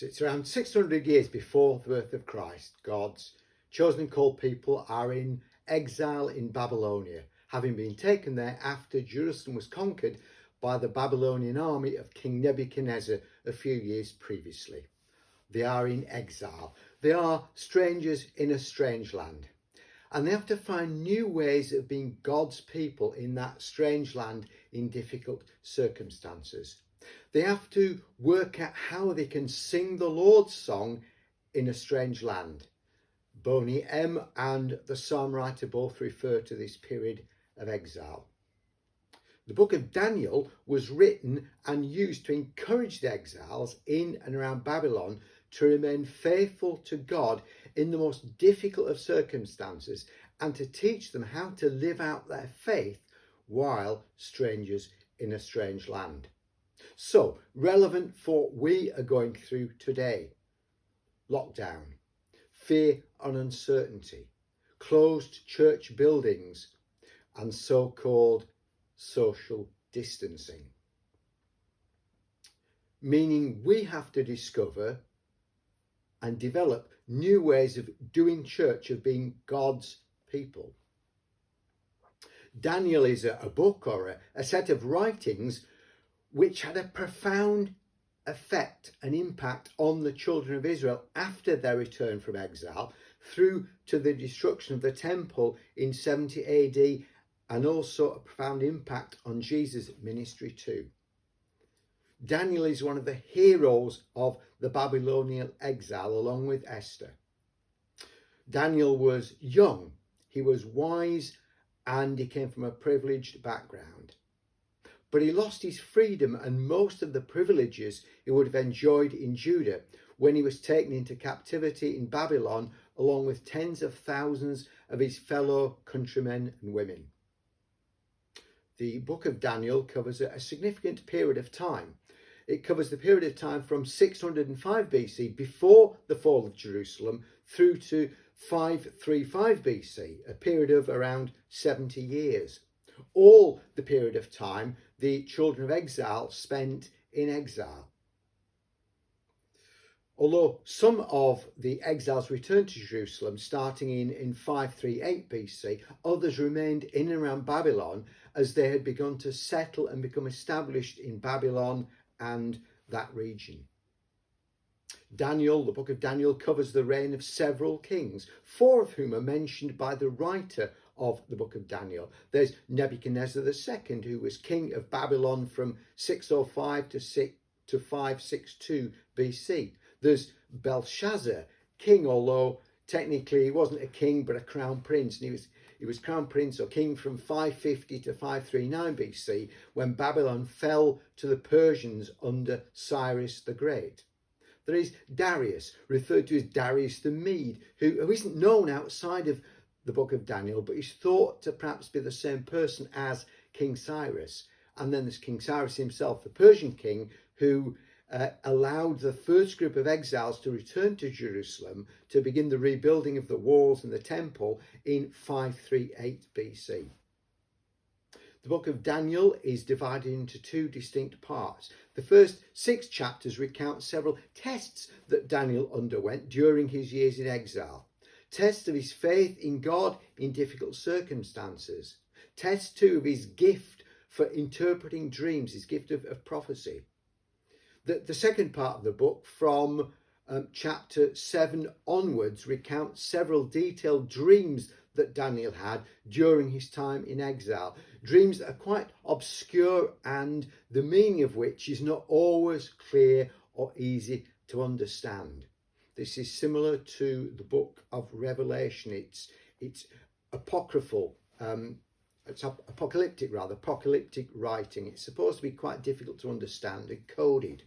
it's around 600 years before the birth of Christ. God's chosen and called people are in exile in Babylonia, having been taken there after Jerusalem was conquered by the Babylonian army of King Nebuchadnezzar a few years previously. They are in exile. They are strangers in a strange land. And they have to find new ways of being God's people in that strange land in difficult circumstances. They have to work out how they can sing the Lord's song in a strange land. Boney M and the psalm writer both refer to this period of exile. The book of Daniel was written and used to encourage the exiles in and around Babylon to remain faithful to God in the most difficult of circumstances and to teach them how to live out their faith while strangers in a strange land. So, relevant for what we are going through today: lockdown, fear and uncertainty, closed church buildings, and so-called social distancing. Meaning we have to discover and develop new ways of doing church, of being God's people. Daniel is a book or a set of writings which had a profound effect and impact on the children of Israel after their return from exile, through to the destruction of the temple in 70 AD, and also a profound impact on Jesus' ministry too. Daniel is one of the heroes of the Babylonian exile, along with Esther. Daniel was young, he was wise, and he came from a privileged background. But he lost his freedom and most of the privileges he would have enjoyed in Judah when he was taken into captivity in Babylon, along with tens of thousands of his fellow countrymen and women. The book of Daniel covers a significant period of time. It covers the period of time from 605 BC, before the fall of Jerusalem, through to 535 BC, a period of around 70 years. All the period of time the children of exile spent in exile. Although some of the exiles returned to Jerusalem starting in 538 BC, others remained in and around Babylon as they had begun to settle and become established in Babylon and that region. Daniel, the book of Daniel, covers the reign of several kings, 4 of whom are mentioned by the writer of the book of Daniel. There's Nebuchadnezzar II, who was king of Babylon from 605 to 562 BC. There's Belshazzar, king, although technically he wasn't a king but a crown prince, and he was crown prince or king from 550 to 539 BC, when Babylon fell to the Persians under Cyrus the Great. There is Darius, referred to as Darius the Mede, who isn't known outside of the book of Daniel, but is thought to perhaps be the same person as King Cyrus. And then there's King Cyrus himself, the Persian king, who allowed the first group of exiles to return to Jerusalem to begin the rebuilding of the walls and the temple in 538 BC. The book of Daniel is divided into 2 distinct parts. The first 6 chapters recount several tests that Daniel underwent during his years in exile. Tests of his faith in God in difficult circumstances. Tests too of his gift for interpreting dreams, his gift of prophecy. The second part of the book, from chapter 7 onwards, recounts several detailed dreams that Daniel had during his time in exile. Dreams that are quite obscure and the meaning of which is not always clear or easy to understand. This is similar to the book of Revelation. It's apocryphal, it's apocalyptic writing. It's supposed to be quite difficult to understand and coded.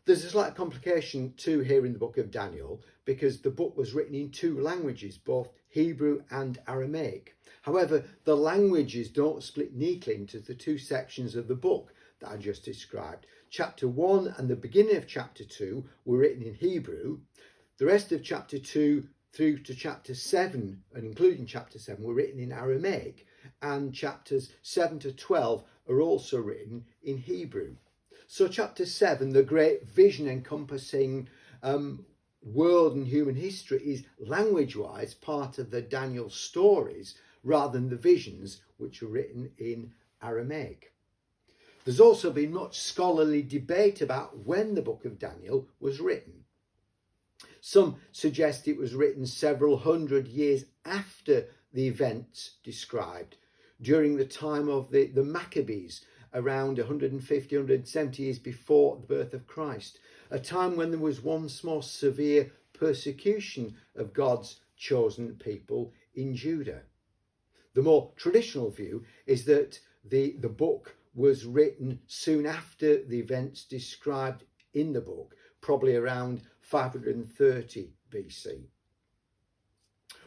There's a slight complication too here in the book of Daniel, because the book was written in 2 languages, both Hebrew and Aramaic. However, the languages don't split neatly into the 2 sections of the book that I just described. Chapter 1 and the beginning of chapter 2 were written in Hebrew. The rest of chapter 2 through to chapter 7, and including chapter 7, were written in Aramaic, and chapters 7 to 12 are also written in Hebrew. So chapter 7, the great vision encompassing world and human history, is language-wise part of the Daniel stories rather than the visions which are written in Aramaic. There's also been much scholarly debate about when the book of Daniel was written. Some suggest it was written several hundred years after the events described, during the time of the Maccabees, around 150, 170 years before the birth of Christ, a time when there was once more severe persecution of God's chosen people in Judah. The more traditional view is that the book was written soon after the events described in the book, probably around 530 BC.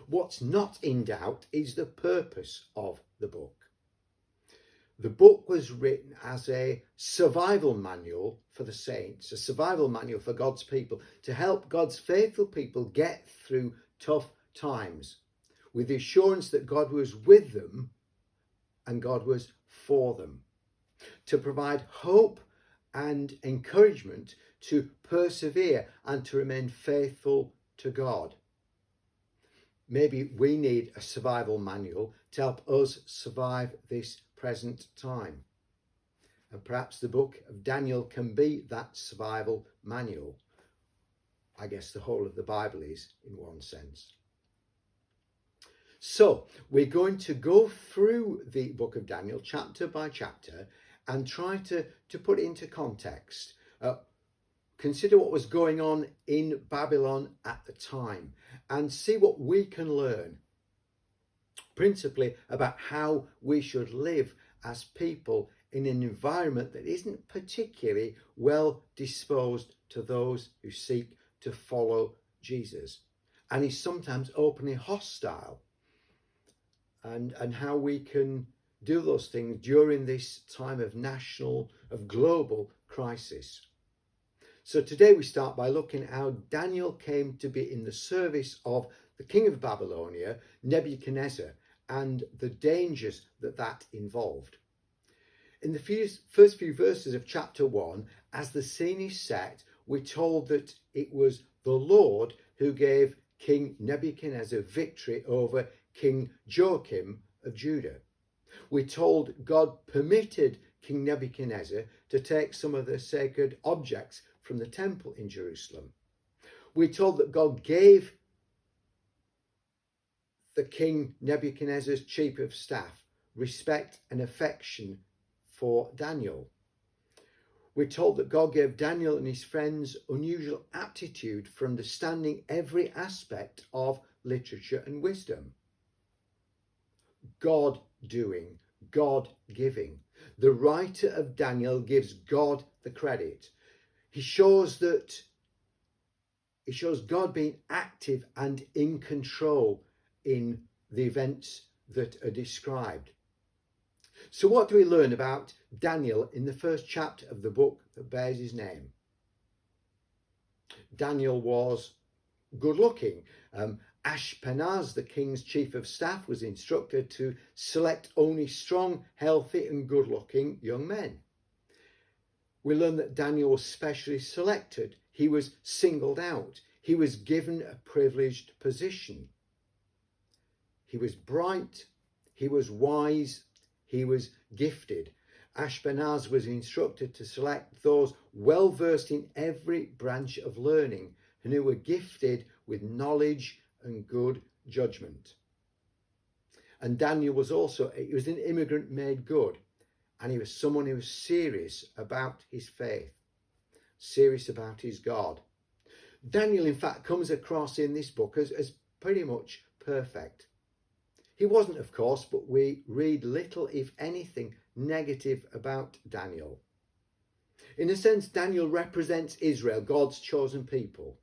What's not in doubt is the purpose of the book. The book was written as a survival manual for the saints, a survival manual for God's people, to help God's faithful people get through tough times, with the assurance that God was with them and God was for them, to provide hope and encouragement to persevere and to remain faithful to God. Maybe we need a survival manual to help us survive this present time. And perhaps the book of Daniel can be that survival manual. I guess the whole of the Bible is, in one sense. So we're going to go through the book of Daniel chapter by chapter and try to put it into context. Consider what was going on in Babylon at the time and see what we can learn, principally about how we should live as people in an environment that isn't particularly well disposed to those who seek to follow Jesus, and is sometimes openly hostile, and how we can do those things during this time of global crisis. So today we start by looking at how Daniel came to be in the service of the king of Babylonia, Nebuchadnezzar, and the dangers that involved. In the first few verses of chapter 1, as the scene is set, we're told that it was the Lord who gave King Nebuchadnezzar victory over King Joachim of Judah. We're told God permitted King Nebuchadnezzar to take some of the sacred objects from the temple in Jerusalem. We're told that God gave the king Nebuchadnezzar's chief of staff respect and affection for Daniel. We're told that God gave Daniel and his friends unusual aptitude for understanding every aspect of literature and wisdom. God doing, God giving. The writer of Daniel gives God the credit. He shows God being active and in control in the events that are described. So what do we learn about Daniel in the first chapter of the book that bears his name? Daniel was good looking. Ashpenaz, the king's chief of staff, was instructed to select only strong, healthy and good looking young men. We learn that Daniel was specially selected. He was singled out. He was given a privileged position. He was bright. He was wise. He was gifted. Ashpenaz was instructed to select those well versed in every branch of learning and who were gifted with knowledge and good judgment. And Daniel was an immigrant made good. And he was someone who was serious about his faith, serious about his God. Daniel, in fact, comes across in this book as pretty much perfect. He wasn't, of course, but we read little, if anything, negative about Daniel. In a sense, Daniel represents Israel, God's chosen people.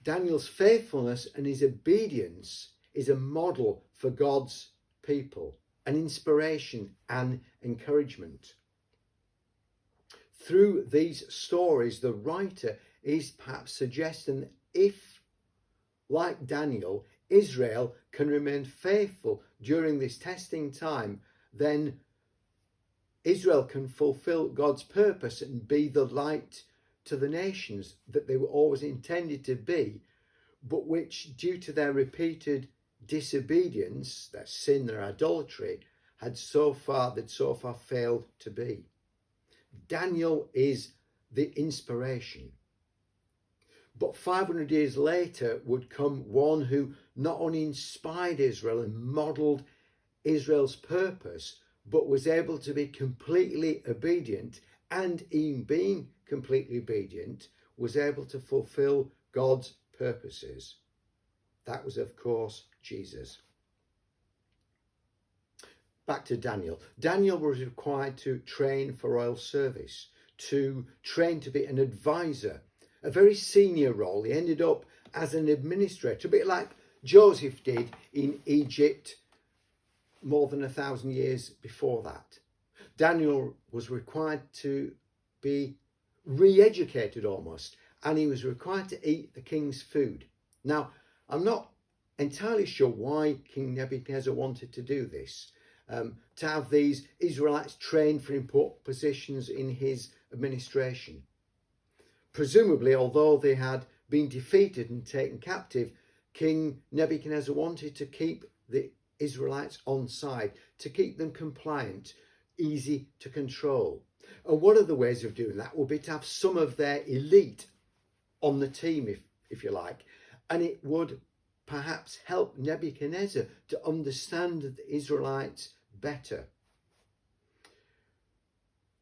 Daniel's faithfulness and his obedience is a model for God's people, an inspiration and encouragement. Through these stories, the writer is perhaps suggesting that if, like Daniel, Israel can remain faithful during this testing time, then Israel can fulfill God's purpose and be the light to the nations that they were always intended to be, but which, due to their repeated disobedience, their sin, their idolatry, they'd so far failed to be. Daniel is the inspiration. But 500 years later would come one who not only inspired Israel and modelled Israel's purpose, but was able to be completely obedient, and in being completely obedient, was able to fulfill God's purposes. That was, of course, Jesus. Back to Daniel. Daniel was required to train for royal service, to train to be an advisor, a very senior role. He ended up as an administrator, a bit like Joseph did in Egypt more than 1,000 years before that. Daniel was required to be re-educated almost, and he was required to eat the king's food. Now, I'm not entirely sure why King Nebuchadnezzar wanted to do this, to have these Israelites trained for important positions in his administration. Presumably, although they had been defeated and taken captive, King Nebuchadnezzar wanted to keep the Israelites on side, to keep them compliant, easy to control. And one of the ways of doing that would be to have some of their elite on the team, if you like, and it would perhaps help Nebuchadnezzar to understand the Israelites better.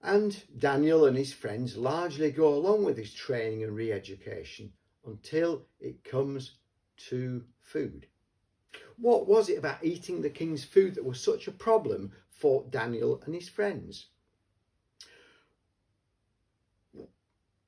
And Daniel and his friends largely go along with his training and re-education until it comes to food. What was it about eating the king's food that was such a problem for Daniel and his friends?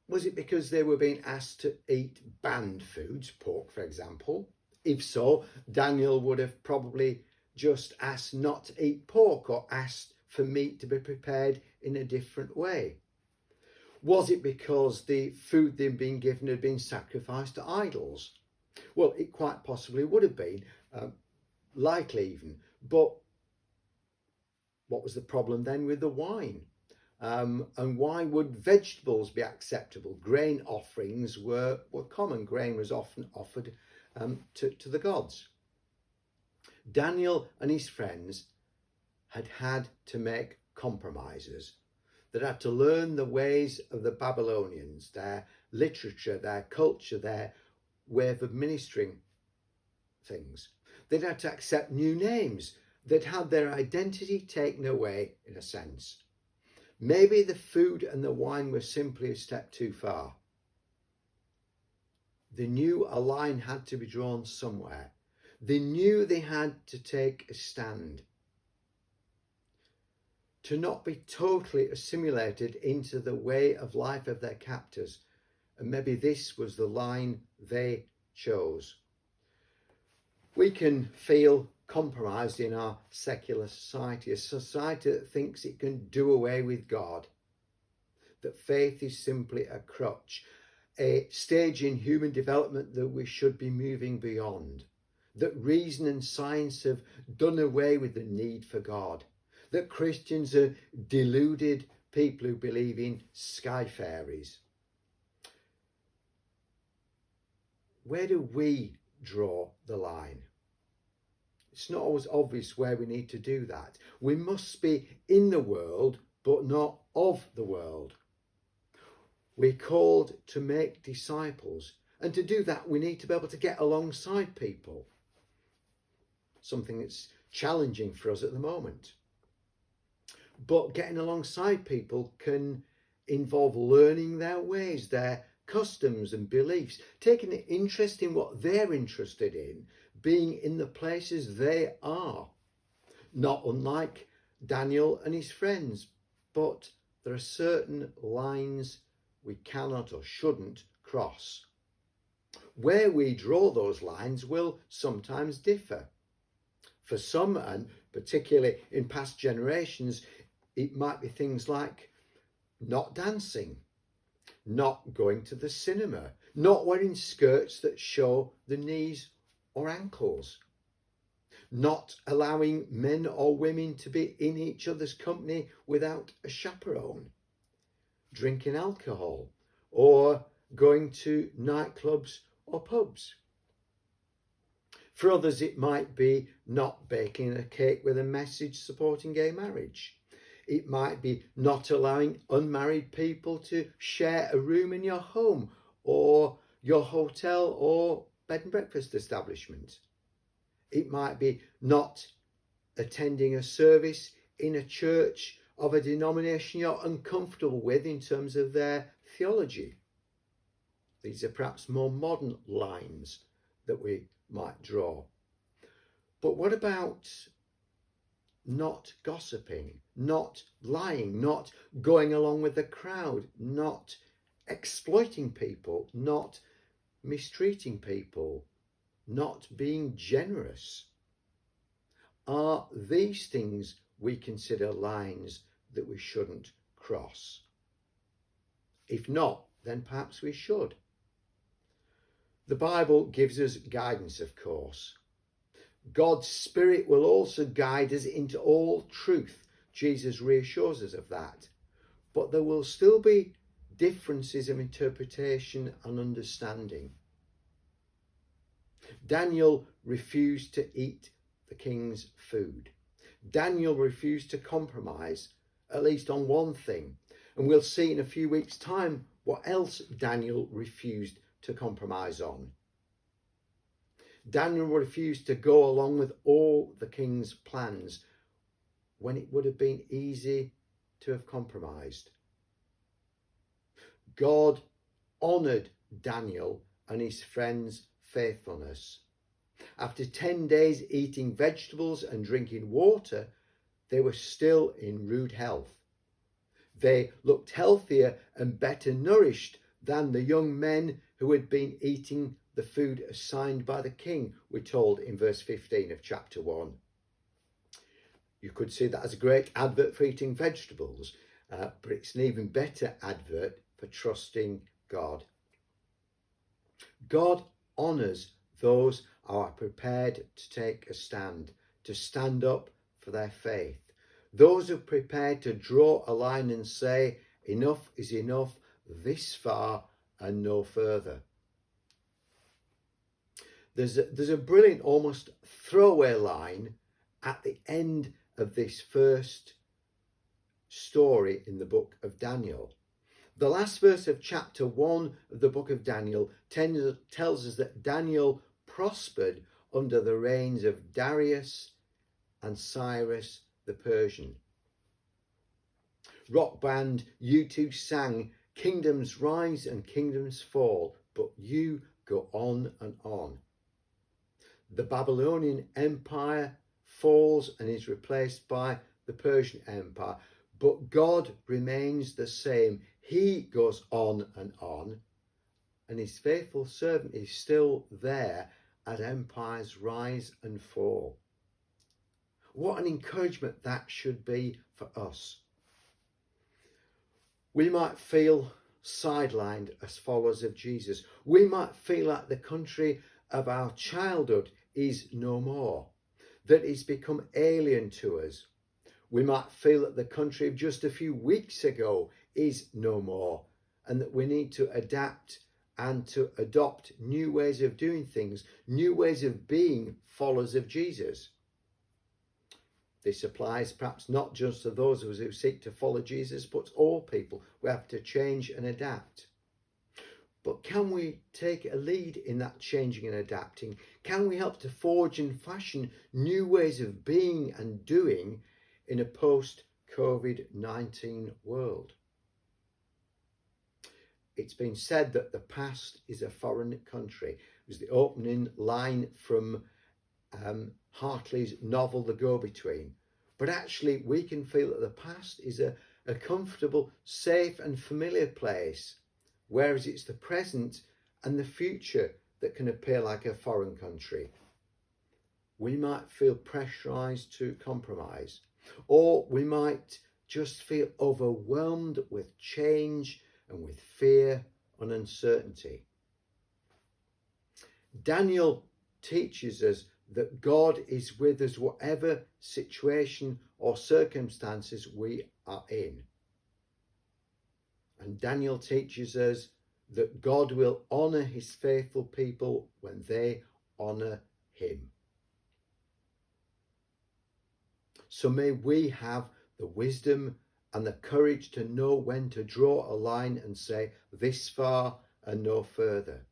Was it because they were being asked to eat banned foods, pork for example? If so, Daniel would have probably just asked not to eat pork, or asked for meat to be prepared in a different way. Was it because the food they'd been given had been sacrificed to idols? Well, it quite possibly would have been, likely even. But what was the problem then with the wine? And why would vegetables be acceptable? Grain offerings were common. Grain was often offered to the gods. Daniel and his friends had to make compromises. They had to learn the ways of the Babylonians, their literature, their culture, their way of administering things. They'd had to accept new names. They'd had their identity taken away, in a sense. Maybe the food and the wine were simply a step too far. They knew a line had to be drawn somewhere. They knew they had to take a stand. To not be totally assimilated into the way of life of their captors. And maybe this was the line they chose. We can feel compromised in our secular society, a society that thinks it can do away with God, that faith is simply a crutch, a stage in human development that we should be moving beyond, that reason and science have done away with the need for God, that Christians are deluded people who believe in sky fairies. Where do we draw the line? It's not always obvious where we need to do that. We must be in the world, but not of the world. We're called to make disciples. And to do that, we need to be able to get alongside people. Something that's challenging for us at the moment. But getting alongside people can involve learning their ways, their customs and beliefs, taking an interest in what they're interested in, being in the places they are. Not unlike Daniel and his friends, but there are certain lines we cannot or shouldn't cross. Where we draw those lines will sometimes differ. For some, and particularly in past generations, it might be things like not dancing, not going to the cinema, not wearing skirts that show the knees or ankles. not allowing men or women to be in each other's company without a chaperone, drinking alcohol, or going to nightclubs or pubs. For others, it might be not baking a cake with a message supporting gay marriage. It might be not allowing unmarried people to share a room in your home or your hotel or bed and breakfast establishment. It might be not attending a service in a church of a denomination you're uncomfortable with in terms of their theology. These are perhaps more modern lines that we might draw. But what about not gossiping, not lying, not going along with the crowd, not exploiting people, not mistreating people, not being generous? Are these things we consider lines that we shouldn't cross? If not, then perhaps we should. The Bible gives us guidance, of course. God's Spirit will also guide us into all truth. Jesus reassures us of that. But there will still be differences of interpretation and understanding. Daniel refused to eat the king's food. Daniel refused to compromise, at least on one thing. And we'll see in a few weeks' time what else Daniel refused to compromise on. Daniel refused to go along with all the king's plans when it would have been easy to have compromised. God honoured Daniel and his friends' faithfulness. After 10 days eating vegetables and drinking water, they were still in rude health. They looked healthier and better nourished than the young men who had been eating the food assigned by the king, we're told in verse 15 of chapter 1. You could see that as a great advert for eating vegetables, but it's an even better advert for trusting God. God honours those who are prepared to take a stand, to stand up for their faith. Those who are prepared to draw a line and say, enough is enough, this far and no further. There's a brilliant, almost throwaway line at the end of this first story in the book of Daniel. The last verse of chapter 1 of the book of Daniel tells us that Daniel prospered under the reigns of Darius and Cyrus the Persian. Rock band U2 sang, "Kingdoms rise and kingdoms fall, but you go on and on." The Babylonian Empire falls and is replaced by the Persian Empire, but God remains the same. He goes on, and his faithful servant is still there as empires rise and fall. What an encouragement that should be for us. We might feel sidelined as followers of Jesus. We might feel like the country of our childhood is no more, that it's become alien to us. We might feel that the country of just a few weeks ago is no more, and that we need to adapt and to adopt new ways of doing things, new ways of being followers of Jesus. This applies perhaps not just to those of us who seek to follow Jesus, but all people. We have to change and adapt. But can we take a lead in that changing and adapting? Can we help to forge and fashion new ways of being and doing in a post-COVID-19 world? It's been said that the past is a foreign country. It was the opening line from Hartley's novel, The Go-Between. But actually, we can feel that the past is a comfortable, safe and familiar place, whereas it's the present and the future that can appear like a foreign country. We might feel pressurised to compromise, or we might just feel overwhelmed with change and with fear and uncertainty. Daniel teaches us that God is with us whatever situation or circumstances we are in. And Daniel teaches us that God will honour his faithful people when they honour him. So may we have the wisdom and the courage to know when to draw a line and say, this far and no further.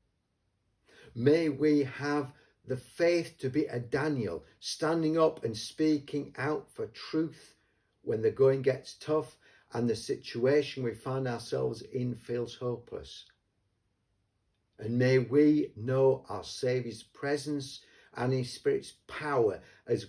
May we have the faith to be a Daniel, standing up and speaking out for truth when the going gets tough and the situation we find ourselves in feels hopeless. And may we know our Saviour's presence and his Spirit's power as